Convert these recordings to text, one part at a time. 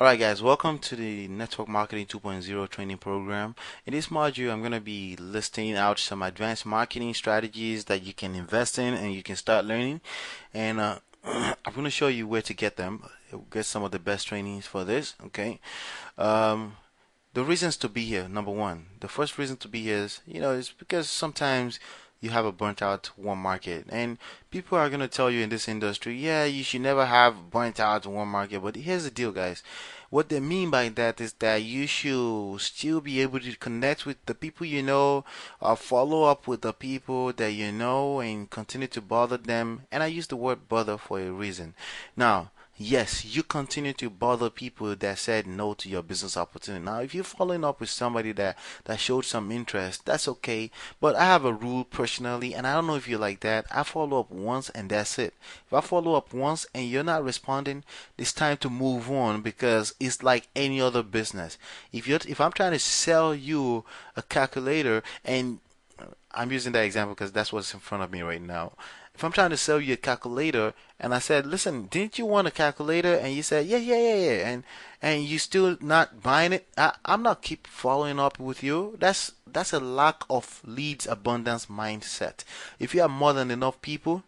Alright guys, welcome to the Network Marketing 2.0 training program. In this module, I'm going to be listing out some advanced marketing strategies that you can invest in and you can start learning. And I'm going to show you where to get them, get some of the best trainings for this, okay? Um, the reasons to be here, number one, the first reason to be here is, it's because sometimes you have a burnt out one market, and people are going to tell you in this industry, yeah, you should never have burnt out one market. But here's the deal, guys. What they mean by that is that you should still be able to connect with the people you know, or follow up with the people that you know, and continue to bother them. And I use the word bother for a reason. Now, yes, you continue to bother people that said no to your business opportunity. Now, if you're following up with somebody that showed some interest, that's okay. But I have a rule personally, and I don't know if you like that. I follow up once and that's it. If I follow up once and you're not responding, it's time to move on because it's like any other business. If I'm trying to sell you a calculator and I'm using that example because that's what's in front of me right now. If I'm trying to sell you a calculator and I said, listen, didn't you want a calculator? And you said, yeah, and you still not buying it, I'm not keep following up with you. That's a lack of leads abundance mindset. If you have more than enough people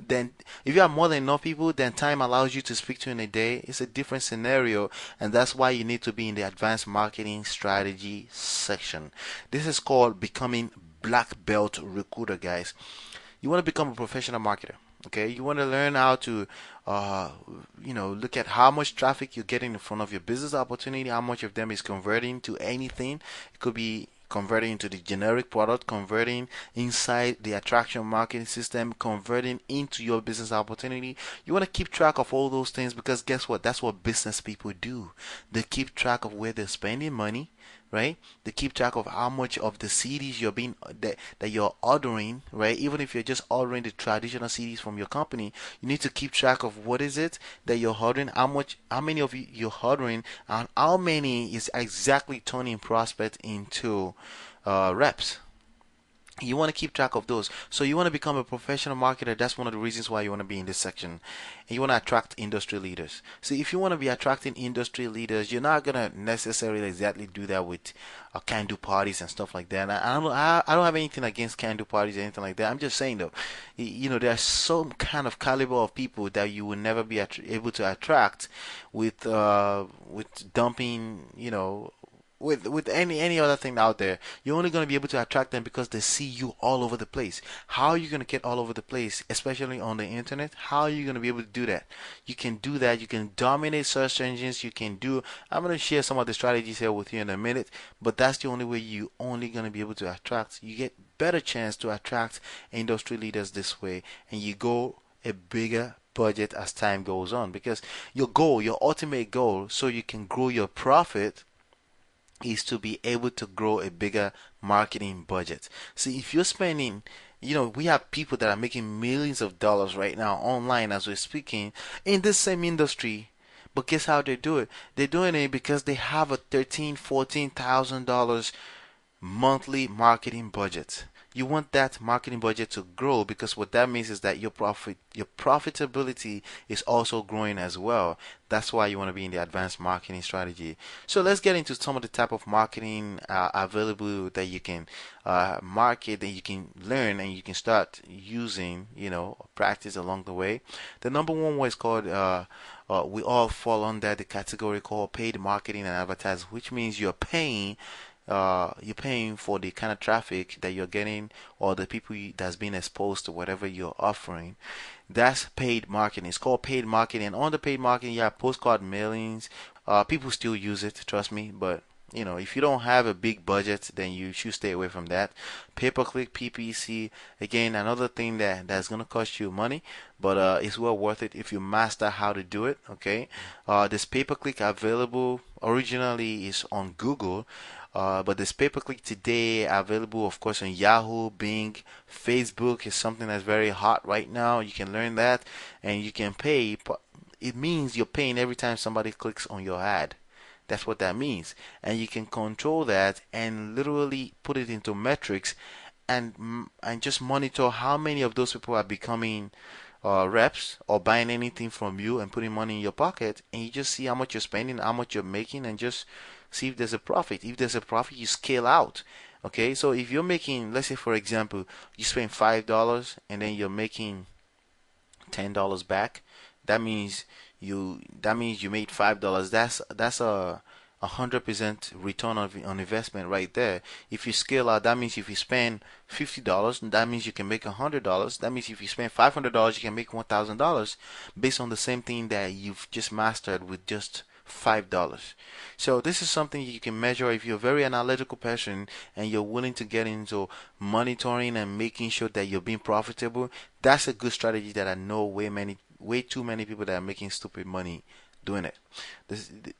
then if you have more than enough people, then time allows you to speak to in a day. It's a different scenario, and that's why you need to be in the advanced marketing strategy section. This is called becoming black belt recruiter, guys. You want to become a professional marketer. Okay, you want to learn how to, look at how much traffic you're getting in front of your business opportunity, how much of them is converting to anything. It could be converting into the generic product, converting inside the attraction marketing system, converting into your business opportunity. You want to keep track of all those things because guess what? That's what business people do. They keep track of where they're spending money, right? They keep track of how much of the CDs that you're ordering, right? Even if you're just ordering the traditional CDs from your company, you need to keep track of what is it that you're ordering, how many of you're ordering, and how many is exactly turning prospect into reps. You want to keep track of those. So you want to become a professional marketer. That's one of the reasons why you want to be in this section. And you want to attract industry leaders. See, if you want to be attracting industry leaders, you're not gonna necessarily exactly do that with can-do parties and stuff like that. And I don't have anything against can-do parties or anything like that. I'm just saying though, there's some kind of caliber of people that you will never be able to attract with dumping, with any other thing out there. You're only going to be able to attract them because they see you all over the place. How are you going to get all over the place, especially on the internet? How are you going to be able to do that? You can do that. You can dominate search engines. I'm going to share some of the strategies here with you in a minute, but that's the only way you only going to be able to attract. You get better chance to attract industry leaders this way, and you go a bigger budget as time goes on because your ultimate goal, so you can grow your profit is to be able to grow a bigger marketing budget. See, if you're spending, we have people that are making millions of dollars right now online as we're speaking in this same industry. But guess how they do it? They're doing it because they have a $13,000-$14,000 monthly marketing budget. You want that marketing budget to grow because what that means is that your profitability is also growing as well. That's why you want to be in the advanced marketing strategy. So let's get into some of the type of marketing available that you can market, that you can learn, and you can start using, practice along the way. The number one one is called we all fall under the category called paid marketing and advertising, which means you're paying for the kind of traffic that you're getting or the people that's being exposed to whatever you're offering. That's paid marketing. It's called paid marketing. And on the paid marketing, you have postcard mailings. People still use it, trust me, but if you don't have a big budget, then you should stay away from that. Pay-per-click, PPC, again, another thing that's gonna cost you money, but it's well worth it if you master how to do it. Okay, this pay-per-click available originally is on Google. But this pay-per-click today available, of course, on Yahoo, Bing, Facebook is something that's very hot right now. You can learn that, and you can pay. It means you're paying every time somebody clicks on your ad. That's what that means, and you can control that and literally put it into metrics, and just monitor how many of those people are becoming reps or buying anything from you and putting money in your pocket, and you just see how much you're spending, how much you're making, and just see if there's a profit. If there's a profit, you scale out. Okay, so if you're making, let's say for example, you spend $5 and then you're making $10 back, that means you made $5. That's a 100% return on investment right there. If you scale out, that means if you spend $50, that means you can make $100. That means if you spend $500, you can make $1,000 based on the same thing that you've just mastered with just $5. So this is something you can measure if you're a very analytical person and you're willing to get into monitoring and making sure that you're being profitable. That's a good strategy that I know way too many people that are making stupid money doing it.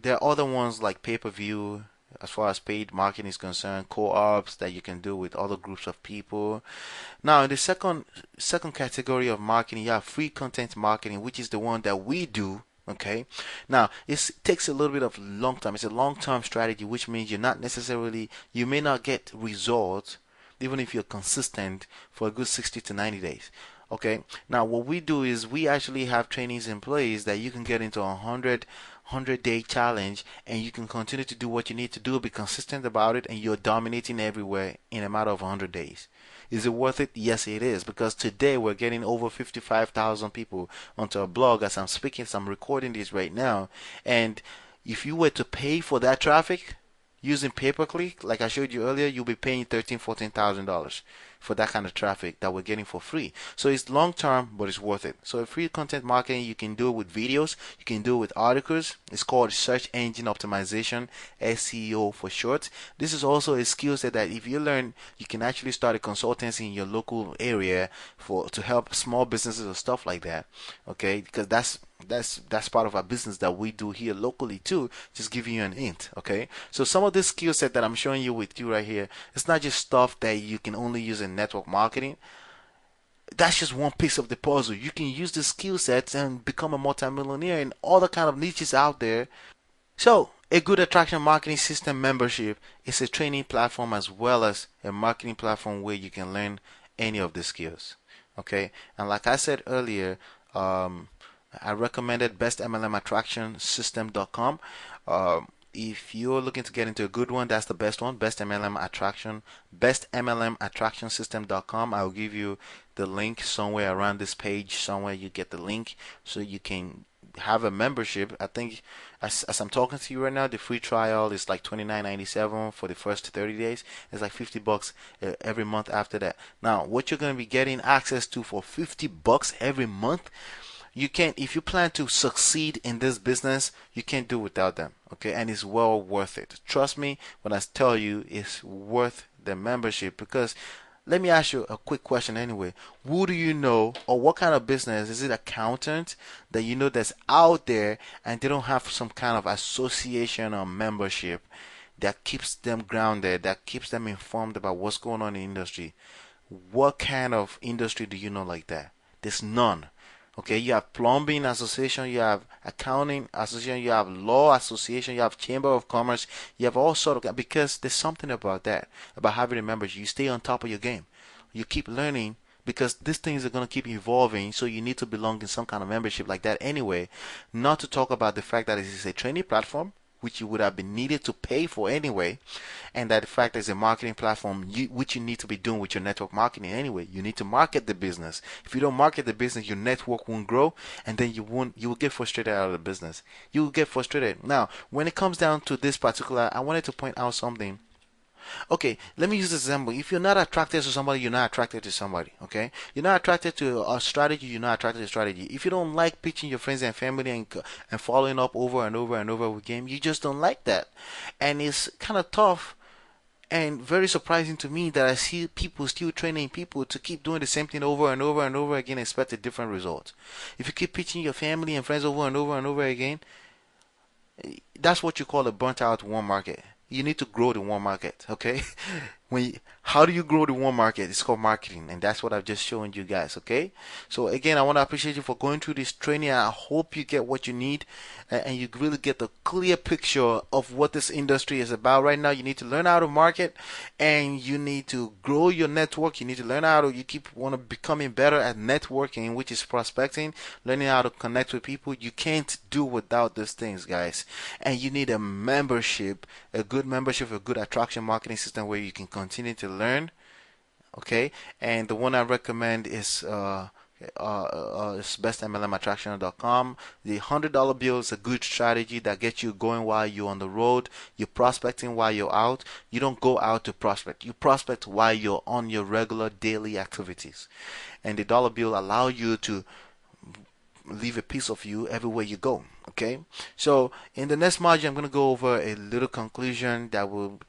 There are other ones like pay-per-view, as far as paid marketing is concerned, co-ops that you can do with other groups of people. Now, in the second category of marketing, you have free content marketing, which is the one that we do. Okay. Now, it takes a little bit of long term. It's a long-term strategy, which means you may not get results, even if you're consistent for a good 60 to 90 days. Okay. Now, what we do is we actually have trainings in place that you can get into a 100-day challenge, and you can continue to do what you need to do, be consistent about it, and you're dominating everywhere in a matter of 100 days. Is it worth it? Yes, it is, because today we're getting over 55,000 people onto our blog as I'm speaking, as I'm recording this right now. And if you were to pay for that traffic using pay-per-click, like I showed you earlier, you'll be paying $13,000-14,000 for that kind of traffic that we're getting for free. So it's long term, but it's worth it. So free content marketing, you can do it with videos, you can do it with articles. It's called search engine optimization, SEO for short. This is also a skill set that if you learn, you can actually start a consultancy in your local area to help small businesses or stuff like that. Okay, because that's part of our business that we do here locally too. Just giving you an hint. Okay, so some of this skill set that I'm showing you with you right here, it's not just stuff that you can only use in network marketing. That's just one piece of the puzzle. You can use the skill sets and become a multimillionaire in other kind of niches out there. So a good attraction marketing system membership is a training platform as well as a marketing platform where you can learn any of the skills. Okay, and like I said earlier, I recommended bestmlmattractionsystem.com. If you're looking to get into a good one, that's the best one. Best MLM Attraction, bestmlmattractionsystem.com. I'll give you the link somewhere around this page. Somewhere you get the link so you can have a membership. I think as I'm talking to you right now, the free trial is like $29.97 for the first 30 days. It's like $50 every month after that. Now, what you're going to be getting access to for $50 every month, you can't, if you plan to succeed in this business, you can't do without them. Okay, and it's well worth it. Trust me when I tell you it's worth the membership. Because let me ask you a quick question anyway. Who do you know, or what kind of business is it, accountant that you know that's out there and they don't have some kind of association or membership that keeps them grounded, that keeps them informed about what's going on in the industry? What kind of industry do you know like that? There's none. Okay, you have plumbing association, you have accounting association, you have law association, you have chamber of commerce, you have all sort of, because there's something about that, about having a membership. You stay on top of your game. You keep learning because these things are going to keep evolving, so you need to belong in some kind of membership like that anyway. Not to talk about the fact that it is a training platform, which you would have been needed to pay for anyway, and that the fact that it's a marketing platform which you need to be doing with your network marketing anyway. You need to market the business. If you don't market the business, your network won't grow, and then you will get frustrated out of the business. You will get frustrated. Now, when it comes down to this particular, I wanted to point out something. Okay, let me use this example. If you're not attracted to somebody, you're not attracted to somebody. Okay, you're not attracted to a strategy, you're not attracted to strategy. If you don't like pitching your friends and family and following up over and over and over with game, you just don't like that. And it's kind of tough and very surprising to me that I see people still training people to keep doing the same thing over and over and over again, expect a different result. If you keep pitching your family and friends over and over and over again, that's what you call a burnt out warm market. You need to grow the warm market, okay? how do you grow the warm market? It's called marketing, and that's what I've just shown you guys. Okay, so again, I want to appreciate you for going through this training. I hope you get what you need, and you really get the clear picture of what this industry is about right now. You need to learn how to market, and you need to grow your network. You need to learn how to you keep want to becoming better at networking, which is prospecting, learning how to connect with people. You can't do without these things, guys, and you need a membership, a good membership, a good attraction marketing system where you can continue to learn. Okay, and the one I recommend is bestmlmattraction.com. The $100 bill is a good strategy that gets you going while you're on the road. You're prospecting while you're out. You don't go out to prospect. You prospect while you're on your regular daily activities. And the dollar bill allow you to leave a piece of you everywhere you go. Okay, so in the next module, I'm going to go over a little conclusion that will,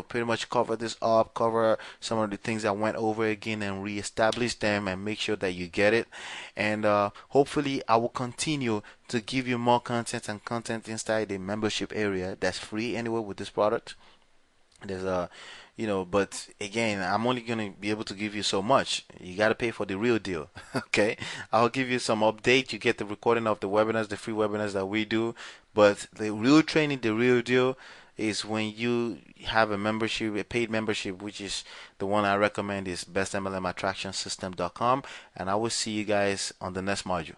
pretty much cover this up, cover some of the things I went over again and reestablish them and make sure that you get it. And hopefully, I will continue to give you more content and content inside the membership area that's free anyway with this product. There's a, but again, I'm only going to be able to give you so much. You got to pay for the real deal. Okay. I'll give you some update. You get the recording of the webinars, the free webinars that we do. But the real training, the real deal is when you have a membership, a paid membership, which is the one I recommend is bestmlmattractionsystem.com. And I will see you guys on the next module.